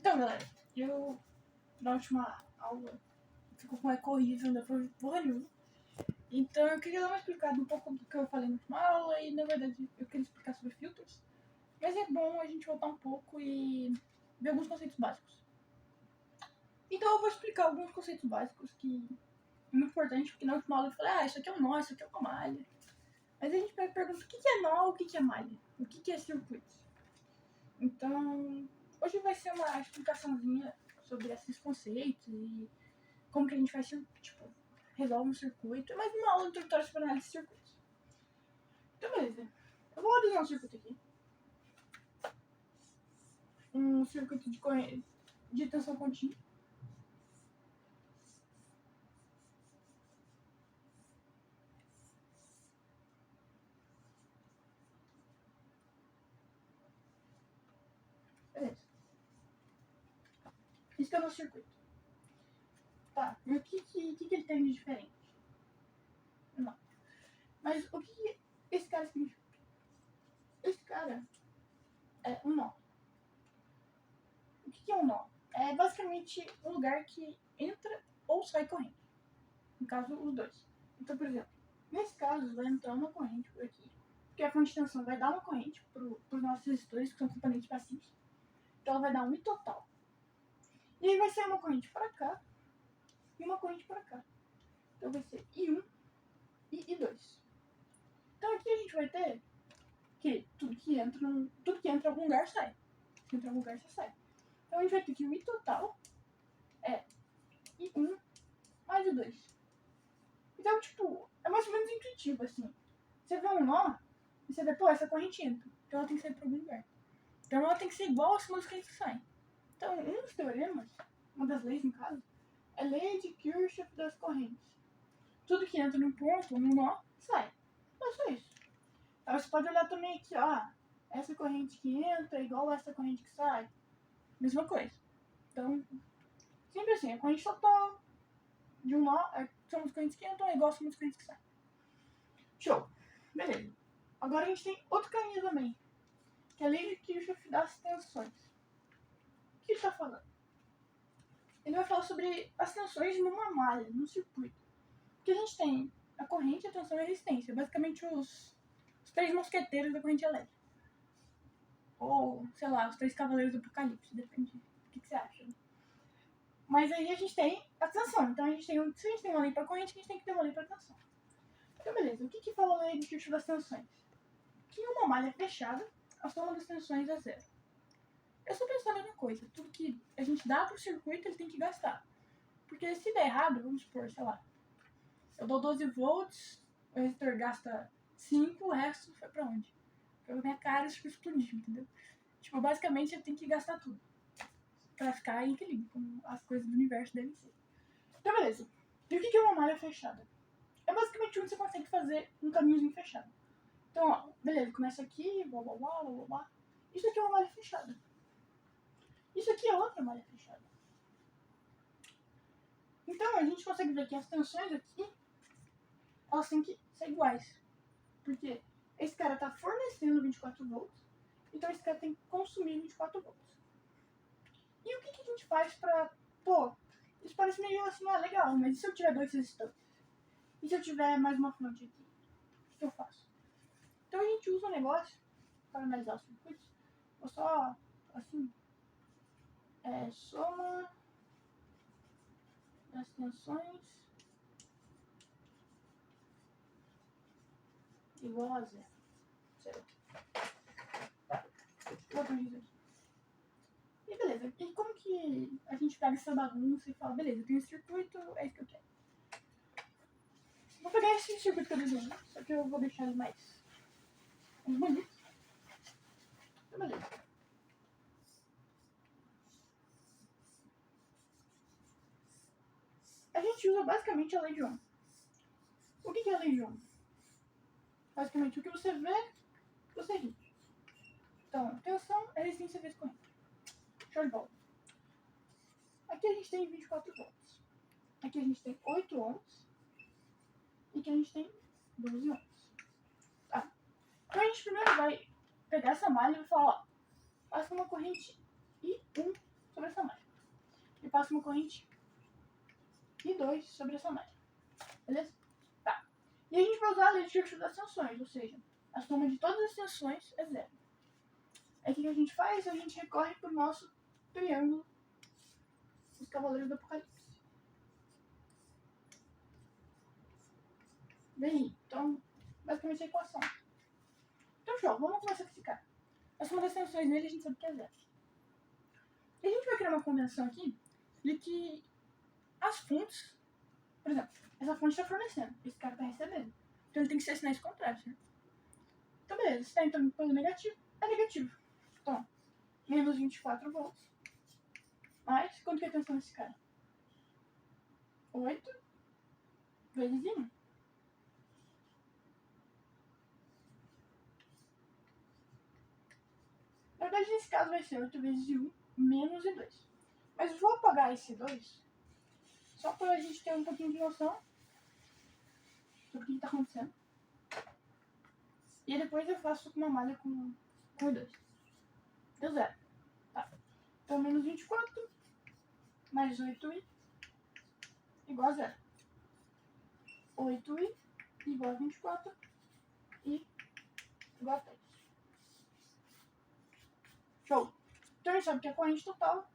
Então, galera, eu na última aula ficou com eco horrível, não foi porra nenhuma. Então eu queria dar uma explicada um pouco do que eu falei na última aula e, na verdade, eu queria explicar sobre filtros. Mas é bom a gente voltar um pouco e ver alguns conceitos básicos. Então eu vou explicar alguns conceitos básicos que é muito importante, porque na última aula eu falei, isso aqui é um nó, isso aqui é uma malha. Mas a gente pergunta o que é nó, o que é malha, o que é circuito. Então, hoje vai ser uma explicaçãozinha sobre esses conceitos e como que a gente faz, tipo, resolve um circuito. É mais uma aula introdutória sobre análise de circuitos. Então, beleza. Eu vou desenhar um circuito aqui. Um circuito de corrente de tensão contínua. Beleza. Isso que é o nosso circuito. Tá, e o que ele tem de diferente? Não. Mas o que esse cara significa? Esse cara é um nó. O que é um nó? É basicamente um lugar que entra ou sai corrente. No caso, os dois. Então, por exemplo, nesse caso vai entrar uma corrente por aqui, porque a fonte de tensão vai dar uma corrente para os nossos resistores, que são componentes passivos. Então ela vai dar um I total. E aí vai ser uma corrente para cá e uma corrente para cá. Então vai ser I1 e I2. Então aqui a gente vai ter que tudo que entra em algum lugar sai. Se entra em algum lugar, você sai. Então a gente vai ter que o I total é I1 mais I2. Então, tipo, é mais ou menos intuitivo, assim. Você vê um nó e você vê, essa corrente entra. Então ela tem que sair para algum lugar. Então ela tem que ser igual às duas correntes que saem. Então, um dos teoremas, uma das leis no caso, é a lei de Kirchhoff das correntes. Tudo que entra num ponto, num nó, sai. É só isso. Aí você pode olhar também aqui, essa corrente que entra é igual a essa corrente que sai. Mesma coisa. Então, sempre assim, a corrente total de um nó são as correntes que entram é igual às correntes que saem. Show. Beleza. Agora a gente tem outro caminho também, que é a lei de Kirchhoff das tensões. O que ele está falando? Ele vai falar sobre as tensões numa malha, num circuito. Porque a gente tem a corrente, a tensão e a resistência. Basicamente os três mosqueteiros da corrente elétrica. Ou, sei lá, os três cavaleiros do apocalipse. Depende do que você acha. Mas aí a gente tem a tensão. Então se a gente tem uma lei para corrente, a gente tem que ter uma lei para tensão. Então beleza, o que fala a lei de Kirchhoff das tensões? Que em uma malha fechada, a soma das tensões é zero. Eu só penso na mesma coisa. Tudo que a gente dá pro circuito, ele tem que gastar. Porque se der errado, vamos supor, sei lá, eu dou 12 volts, o resistor gasta 5, o resto foi pra onde? Pra minha cara, isso explodiu, entendeu? Tipo, basicamente ele tem que gastar tudo. Pra ficar em equilíbrio, como as coisas do universo devem ser. Então, beleza. E o que é uma malha fechada? É basicamente onde você consegue fazer um caminhozinho fechado. Então, beleza, começa aqui, blá blá blá blá blá. Isso aqui é uma malha fechada. Isso aqui é outra malha fechada. Então, a gente consegue ver que as tensões aqui, elas têm que ser iguais. Porque esse cara está fornecendo 24 volts, então esse cara tem que consumir 24 volts. E o que a gente faz para... isso parece meio assim, legal, mas e se eu tiver dois resistores? E se eu tiver mais uma fonte aqui? O que eu faço? Então a gente usa um negócio para analisar os circuitos. Vou só, assim, soma das tensões igual a zero. Certo? Vou corrigir aqui. E beleza, e como que a gente pega essa bagunça e fala, beleza, eu tenho esse circuito, é isso que eu quero. Vou pegar esse circuito que eu desenhei, só que eu vou deixar ele mais bonito. Então beleza. A gente usa basicamente a lei de Ohm. O que é a lei de Ohm? Basicamente, o que você vê, você ri. Então, tensão é resistência vezes corrente. Show de bola. Aqui a gente tem 24 volts. Aqui a gente tem 8 ohms. E aqui a gente tem 12 ohms. Tá? Então a gente primeiro vai pegar essa malha e vai falar, passa uma corrente I1 sobre essa passo uma corrente I2 sobre essa malha. Beleza? Tá. E a gente vai usar a lei de Kirchhoff das tensões, ou seja, a soma de todas as tensões é zero. Aí o que a gente faz? A gente recorre para o nosso triângulo dos Cavaleiros do Apocalipse. Bem, então, basicamente a equação. Então, show, vamos começar com esse cara. A soma das tensões nele a gente sabe que é zero. E a gente vai criar uma convenção aqui de que as fontes, por exemplo, essa fonte está fornecendo, esse cara está recebendo. Então ele tem que ser sinais contrários, né? Então beleza, se está entrando pelo negativo, é negativo. Então, menos 24 volts. Mas, quanto que é a tensão desse cara? 8 vezes 1. Na verdade, nesse caso vai ser 8 vezes 1 menos I2. Mas eu vou apagar esse 2 só para a gente ter um pouquinho de noção sobre o que está acontecendo. E depois eu faço uma malha com I2. Deu zero. Tá. Então, menos 24 mais 8i igual a zero. 8i igual a 24 e igual a 3. Show! Então a gente sabe que a corrente total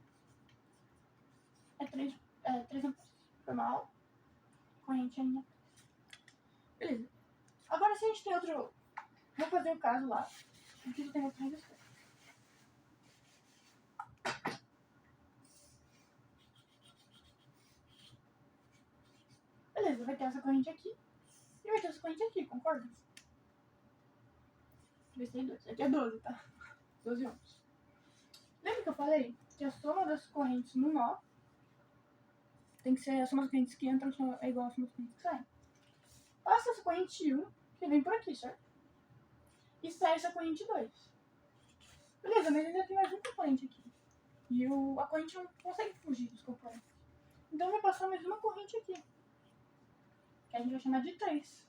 é 3 amperes. Foi mal. Corrente é minha. Beleza. Agora se a gente tem outro... Vou fazer o caso lá. Aqui já tem outro resistor. Beleza, vai ter essa corrente aqui. E vai ter essa corrente aqui, concorda? Vai ser 2. Aqui é 12, tá? 12 ohms. Lembra que eu falei que a soma das correntes no nó tem que ser a soma das correntes que entram é igual a soma das correntes que saem? Passa essa corrente 1, que vem por aqui, certo? E sai essa corrente 2. Beleza, mas ainda tem mais um componente aqui. E a corrente não consegue fugir dos componentes. Então vai passar mais uma corrente aqui. Que a gente vai chamar de 3.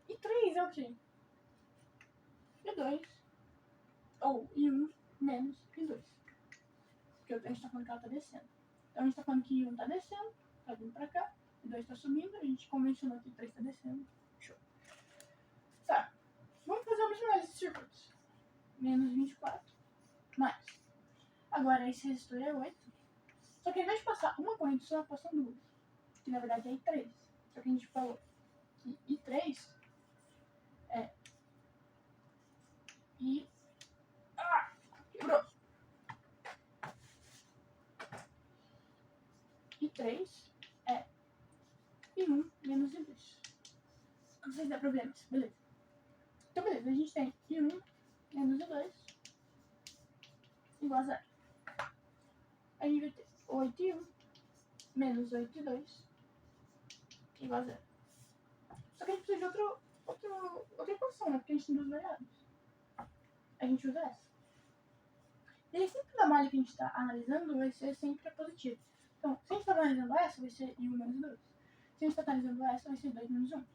E 3 é o quê? I2. Ou I1 menos I2. Porque a gente tá falando que ela tá descendo. Então a gente tá falando que I1 tá descendo, tá vindo pra cá. I2 tá subindo, a gente convencionou que 3 tá descendo. Show. Tá. Vamos fazer a mesma análise de circuitos. Menos 24. Mais. Agora esse resistor é 8. Só que ao invés de passar uma corrente só, passam duas. Que na verdade é I3. Só que a gente falou que I3 é I... Ah! Quebrou! I3 é I1 menos I2. Não sei se dá problemas. Beleza. Então beleza, a gente tem I1 menos I2 igual a 0. A gente vai ter 8i1 menos 8i2 igual a 0. Só que a gente precisa de outra equação, né? Porque a gente tem duas variáveis. A gente usa essa. E aí sempre da malha que a gente está analisando vai ser sempre a positiva. Então, se a gente está analisando essa, vai ser I1 menos 2. Se a gente está analisando essa, vai ser 2 menos 1.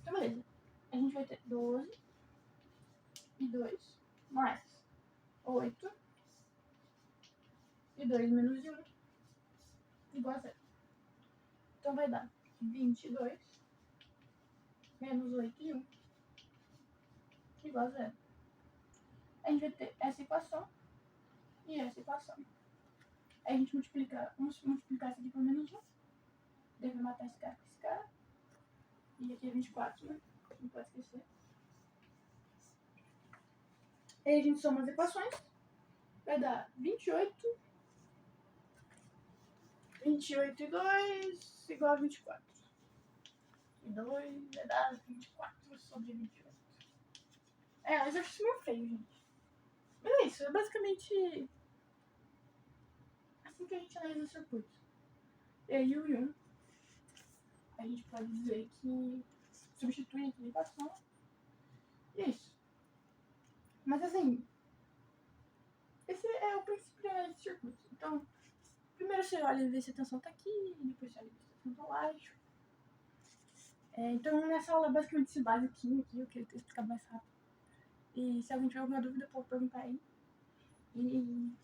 Então beleza. A gente vai ter 12 e 2 mais 8 e 2 menos 1 igual a 0. Então vai dar 22 menos 8 e 1 igual a 0. A gente vai ter essa equação e essa equação. Aí a gente vamos multiplicar isso aqui por menos 1. Deve matar esse cara com esse cara. E aqui é 24, né? Não pode esquecer. Aí a gente soma as equações. Vai dar 28 e 2 igual a 24. E 2 vai dar 24 sobre 28. É um exercício meio feio, gente. Mas é isso, é basicamente assim que a gente analisa o circuito. E aí o Yun, a gente pode dizer que substitui a equação. E é isso. Mas assim, esse é o princípio de análise de circuito. Então, primeiro você olha e vê se a tensão tá aqui, depois você olha e vê se a tensão tá lá. Então, nessa aula basicamente se base aqui, eu queria ter explicado mais rápido. E se alguém tiver alguma dúvida, pode perguntar aí. E